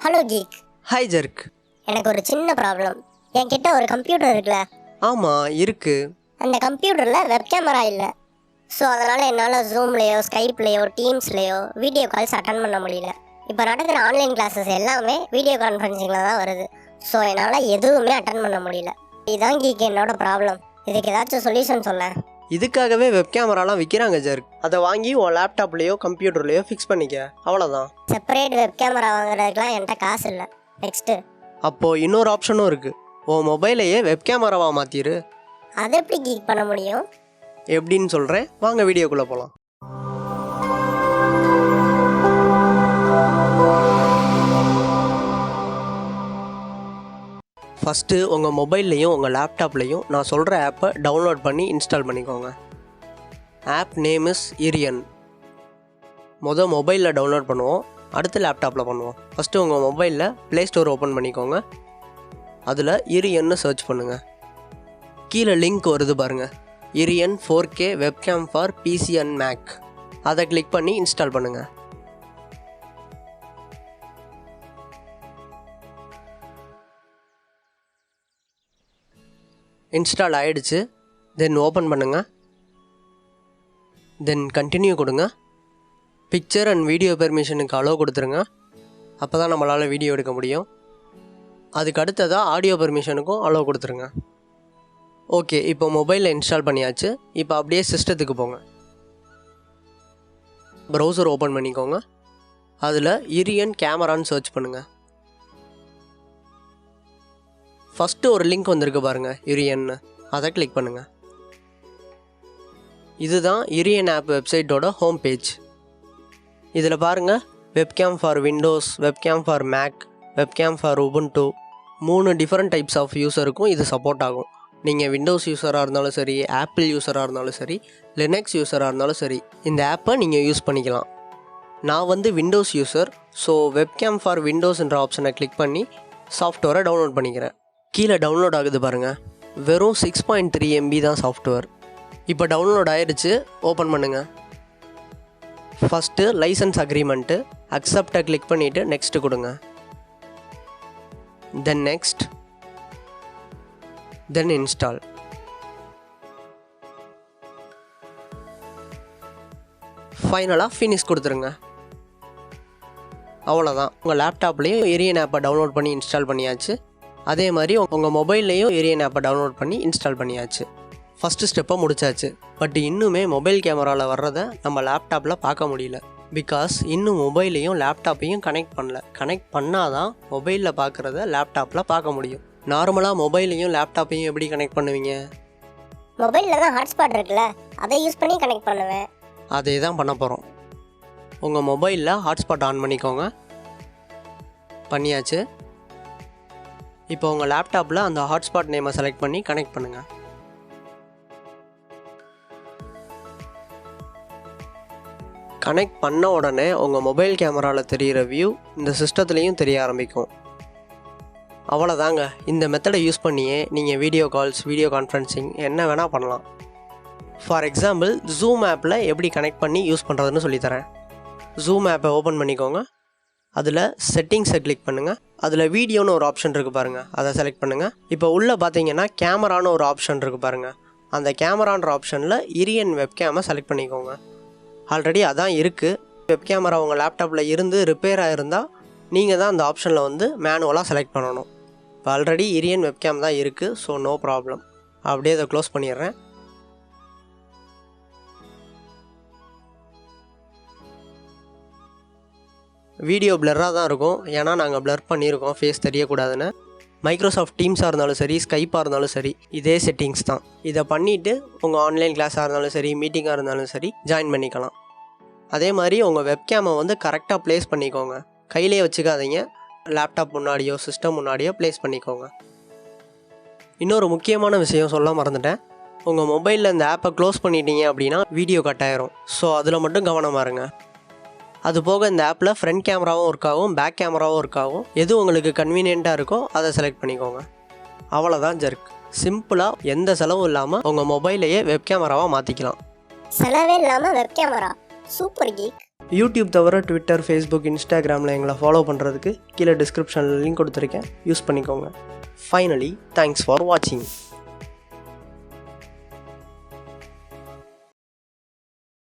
Hello geek. Hi jerk. எனக்கு ஒரு சின்ன ப்ராப்ளம். என்கிட்ட ஒரு கம்ப்யூட்டர் இருக்குல்ல. ஆமாம் இருக்கு. அந்த கம்ப்யூட்டரில் வெப் கேமரா இல்லை. ஸோ அதனால் என்னால் ஜூம்லேயோ ஸ்கைப்லேயோ டீம்ஸ்லேயோ வீடியோ கால்ஸ் அட்டன் பண்ண முடியல. இப்போ நடக்கிற ஆன்லைன் கிளாஸஸ் எல்லாமே வீடியோ கான்ஃபரன்சிங்கில் தான் வருது. ஸோ என்னால் எதுவுமே அட்டன் பண்ண முடியல. இதுதான் கீக் என்னோட ப்ராப்ளம். இதுக்கு ஏதாச்சும் சொல்யூஷன் சொல்ல. இதுக்காகவே வெப் கேமராலாம் விற்கிறாங்க ஜர்க். அதை வாங்கி உன் லேப்டாப்லேயோ கம்ப்யூட்டர்லேயோ ஃபிக்ஸ் பண்ணிக்க, அவ்வளோதான். செப்பரேட் வெப் கேமரா வாங்குறதுக்குலாம் என்கிட்ட காசு இல்லை. நெக்ஸ்ட்டு அப்போது இன்னொரு ஆப்ஷனும் இருக்குது. உன் மொபைலையே வெப் கேமராவாக மாற்றிடு. அதை எப்படி கீக் பண்ண முடியும்? எப்படின்னு சொல்கிறேன், வாங்க வீடியோக்குள்ளே போகலாம். ஃபஸ்ட்டு உங்கள் மொபைல்லையும் உங்கள் லேப்டாப்லேயும் நான் சொல்கிற ஆப்பை டவுன்லோட் பண்ணி இன்ஸ்டால் பண்ணிக்கோங்க. App name is Iriun. மொபைலில் டவுன்லோட் பண்ணுவோம், அடுத்து லேப்டாப்பில் பண்ணுவோம். ஃபஸ்ட்டு உங்கள் மொபைலில் ப்ளே ஸ்டோர் ஓப்பன் பண்ணிக்கோங்க. அதில் இரியன்னு சர்ச் பண்ணுங்கள். கீழே லிங்க் வருது பாருங்கள், Iriun 4K webcam for PC and Mac. அதை கிளிக் பண்ணி இன்ஸ்டால் பண்ணுங்கள். இன்ஸ்டால் ஆகிடுச்சு. தென் ஓப்பன் பண்ணுங்கள். தென் கண்டினியூ கொடுங்க. பிக்சர் அண்ட் வீடியோ பெர்மிஷனுக்கு அலோவ் கொடுத்துருங்க. அப்போ தான் நம்மளால் வீடியோ எடுக்க முடியும். அதுக்கு அடுத்ததாக ஆடியோ பெர்மிஷனுக்கும் அலோவ் கொடுத்துருங்க. ஓகே, இப்போ மொபைலில் இன்ஸ்டால் பண்ணியாச்சு. இப்போ அப்படியே சிஸ்டத்துக்கு போங்க. ப்ரௌசர் ஓப்பன் பண்ணிக்கோங்க. அதில் இரியன் கேமரான்னு சர்ச் பண்ணுங்கள். ஃபஸ்ட்டு ஒரு லிங்க் வந்திருக்கு பாருங்கள், இரியன்னு. அதை கிளிக் பண்ணுங்கள். இதுதான் இரியன் ஆப் வெப்சைட்டோட ஹோம் பேஜ். இதில் பாருங்கள், webcam for Windows, webcam for Mac, webcam for Ubuntu, 3 different types of யூஸருக்கும் இது சப்போர்ட் ஆகும். நீங்கள் விண்டோஸ் யூஸராக இருந்தாலும் சரி, ஆப்பிள் யூஸராக இருந்தாலும் சரி, லினக்ஸ் யூஸராக இருந்தாலும் சரி, இந்த ஆப்பை நீங்கள் யூஸ் பண்ணிக்கலாம். நான் Windows user. So webcam for விண்டோஸ்ன்ற ஆப்ஷனை கிளிக் பண்ணி சாஃப்ட்வேரை டவுன்லோட் பண்ணிக்கிறேன். கீழே டவுன்லோட் ஆகுது பாருங்கள், வெறும் 6.3 MB தான் சாஃப்ட்வேர். இப்போ டவுன்லோட் ஆகிடுச்சு. ஓப்பன் பண்ணுங்கள். ஃபஸ்ட்டு லைசன்ஸ் அக்ரிமெண்ட்டு அக்செப்டை கிளிக் பண்ணிவிட்டு நெக்ஸ்ட்டு கொடுங்க. தென் நெக்ஸ்ட், தென் இன்ஸ்டால். ஃபைனலாக ஃபினிஷ் கொடுத்துருங்க. அவ்வளோதான், உங்கள் லேப்டாப்லேயும் இரியன் ஆப்பை டவுன்லோட் பண்ணி இன்ஸ்டால் பண்ணியாச்சு. அதே மாதிரி உங்கள் மொபைல்லையும் இரியன் ஆப்பை டவுன்லோட் பண்ணி இன்ஸ்டால் பண்ணியாச்சு. ஃபஸ்ட்டு ஸ்டெப்பை முடிச்சாச்சு. பட் இன்னுமே மொபைல் கேமராவில் வர்றதை நம்ம லேப்டாப்பில் பார்க்க முடியல. பிகாஸ் இன்னும் மொபைலையும் லேப்டாப்பையும் கனெக்ட் பண்ணல. கனெக்ட் பண்ணால் தான் மொபைலில் பார்க்குறத லேப்டாப்பில் பார்க்க முடியும். நார்மலாக மொபைலையும் லேப்டாப்பையும் எப்படி கனெக்ட் பண்ணுவீங்க? மொபைலில் தான் ஹாட்ஸ்பாட் இருக்குல்ல, அதை யூஸ் பண்ணி கனெக்ட் பண்ணுவேன். அதே தான் பண்ண போகிறோம். உங்கள் மொபைலில் ஹாட்ஸ்பாட் ஆன் பண்ணிக்கோங்க. பண்ணியாச்சு. இப்போ உங்கள் லேப்டாப்பில் அந்த ஹாட்ஸ்பாட் நேமை செலக்ட் பண்ணி கனெக்ட் பண்ணுங்கள். கனெக்ட் பண்ண உடனே உங்கள் மொபைல் கேமராவில் தெரிகிற வியூ இந்த சிஸ்டத்துலேயும் தெரிய ஆரம்பிக்கும். அவ்வளோதாங்க. இந்த மெத்தடை யூஸ் பண்ணியே நீங்கள் வீடியோ கால்ஸ், வீடியோ கான்ஃபரன்சிங் என்ன வேணால் பண்ணலாம். ஃபார் எக்ஸாம்பிள், ஜூம் ஆப்பில் எப்படி கனெக்ட் பண்ணி யூஸ் பண்ணுறதுன்னு சொல்லித்தரேன். ஜூம் ஆப்பை ஓப்பன் பண்ணிக்கோங்க. அதில் செட்டிங்ஸை கிளிக் பண்ணுங்கள். அதில் வீடியோன்னு ஒரு ஆப்ஷன் இருக்குது பாருங்கள், அதை செலக்ட் பண்ணுங்கள். இப்போ உள்ளே பார்த்தீங்கன்னா கேமரான்னு ஒரு ஆப்ஷன் இருக்குது பாருங்கள். அந்த கேமரான்ற ஆப்ஷனில் இரியன் வெப்கேமை செலக்ட் பண்ணிக்கோங்க. ஆல்ரெடி அதான் இருக்குது. வெப் கேமரா உங்கள் லேப்டாப்பில் இருந்து ரிப்பேர் ஆகிருந்தால் நீங்கள் தான் அந்த ஆப்ஷனில் மேனுவலாக செலக்ட் பண்ணணும். இப்போ ஆல்ரெடி இரியன் வெப்கேம் தான் இருக்குது, ஸோ நோ ப்ராப்ளம். அப்படியே அதை க்ளோஸ் பண்ணிடுறேன். வீடியோ பிளராக தான் இருக்கும், ஏன்னா நாங்கள் பிளர் பண்ணியிருக்கோம் ஃபேஸ் தெரியக்கூடாதுன்னு. மைக்ரோசாஃப்ட் டீம்ஸாக இருந்தாலும் சரி, ஸ்கைப்பாக இருந்தாலும் சரி, இதே செட்டிங்ஸ் தான். இதை பண்ணிவிட்டு உங்கள் ஆன்லைன் கிளாஸாக இருந்தாலும் சரி, மீட்டிங்காக இருந்தாலும் சரி ஜாயின் பண்ணிக்கலாம். அதே மாதிரி உங்கள் வெப்கேமை கரெக்டாக ப்ளேஸ் பண்ணிக்கோங்க. கையிலே வச்சுக்காதீங்க, லேப்டாப் முன்னாடியோ சிஸ்டம் முன்னாடியோ ப்ளேஸ் பண்ணிக்கோங்க. இன்னொரு முக்கியமான விஷயம் சொல்ல மறந்துட்டேன். உங்கள் மொபைலில் இந்த ஆப்பை க்ளோஸ் பண்ணிட்டீங்க அப்படின்னா வீடியோ கட் ஆயிரும். ஸோ அதில் மட்டும் கவனமாக இருங்க. அது போக இந்த ஆப்பில் ஃப்ரண்ட் கேமராவும் ஒர்க் ஆகும், பேக் கேமராவும் ஒர்க் ஆகும். எது உங்களுக்கு கன்வீனியண்ட்டாக இருக்கோ அதை செலக்ட் பண்ணிக்கோங்க. அவ்வளோதான் ஜர்க். சிம்பிளாக எந்த செலவும் இல்லாமல் உங்கள் மொபைலையே வெப் கேமராவாக மாற்றிக்கலாம். செலவே இல்லாமல் web camera. Super geek. YouTube தவிர ட்விட்டர், ஃபேஸ்புக், இன்ஸ்டாகிராமில் எங்களை ஃபாலோ பண்ணுறதுக்கு கீழே டிஸ்கிரிப்ஷனில் லிங்க் கொடுத்துருக்கேன், யூஸ் பண்ணிக்கோங்க. ஃபைனலி, தேங்க்ஸ் ஃபார் வாட்சிங்.